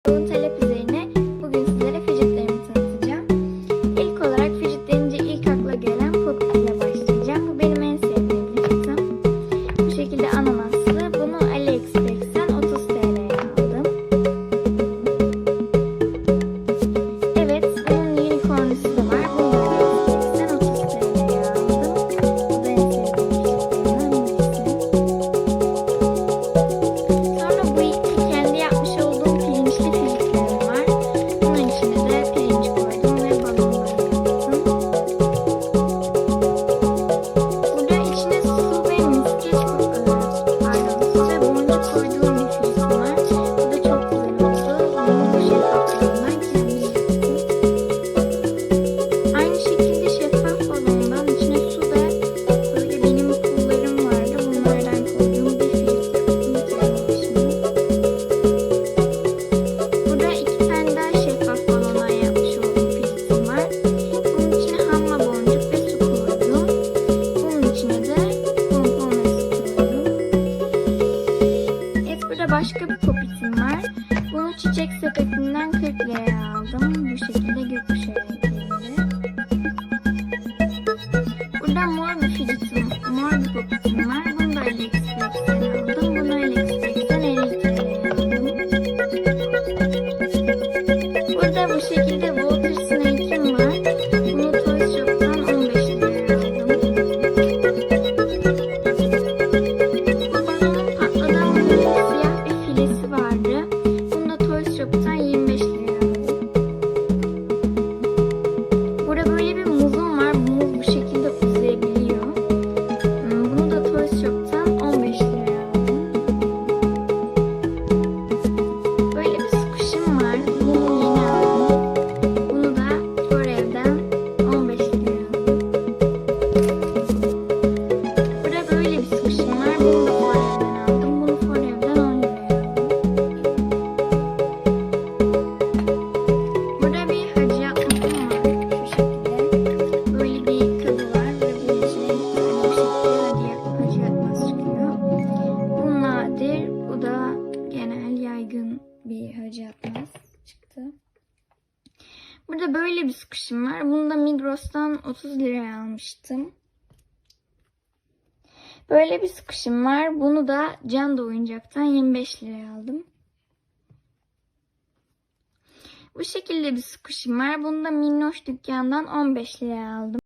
Yoğun talep üzerine bugün sizlere fidgetlerimi tanıtacağım. İlk olarak fidget denince ilk akla gelen pop ile başlayacağım. Bu benim en sevdiğim fidgetim. Bu şekilde ananaslı. Bunu AliExpress'ten 30 TL'ye aldım. Evet, bunun unicornlusu da var. Bunu da AliExpress'ten 30 TL'ye aldım. Bu da en sevdiğim fidgetlerimden birisi. Sonra bu iki kendi yapmış olduğum pirinçli fidgetlerim var. Bunun içine de pirinç koydum ve balonlar yaptım. Burada içine su ve misket su ve boncuk koyduğum bir fidgetim var. Bu da çok güzel oldu. Bunu bu şeffaflığından kendim yaptım. Aynı şekilde şeffaf balondan içine su ve böyle benim pullarım vardı. Bunlardan koyduğum bir fidget yaptım. Burada iki tane daha şeffaf balonlar yapmış olduğum fidgetim var. Bunun içine hamma boncuk ve su koydum. Bunun içine de pompon ve su koydum. Evet, burada başka bir popitim var. Bunu çiçek sepetinden 40 liraya aldım. Bu şekilde gökkuşağı renklerinde. Burada mor bir fidgetim, mor bir popitim var. Bunu da AliExpress'ten aldım. Bunu AliExpress'ten 50 TL'ye aldım. Burada bu şekilde water snake'im var. Bunu Toys Shop'tan 15 liraya aldım. Bu balonun patladan siyah bir filesi vardı. Bunu da Toys Shop'tan 25 liraya aldım. Burada böyle bir muzum var. Bu muz bu şekilde uzayabiliyor. Bunu da Toys Shop'tan 15 liraya aldım. Böyle bir squish'im var. Bunu yeni aldım. Bunu da Forev'den 15 liraya aldım. Burada böyle bir squish'im var. Bunu da Forev'den aldım. Bunu Forev'den 10 liraya aldım. Burada bir hacı yapmışım var. Şu şekilde. Böyle bir kabı var ve bunun içine bu şekilde hacı yapması çıkıyor. Bu nadir. Bu da genel yaygın bir hacı yapmaz çıktı. Burada böyle bir squish'im var. Bunu da Migros'tan 30 liraya almıştım. Böyle bir squish'im var. Bunu da Canda Oyuncak'tan 25 liraya aldım. Bu şekilde bir squish'im var. Bunu da Minnoş dükkandan 15 liraya aldım.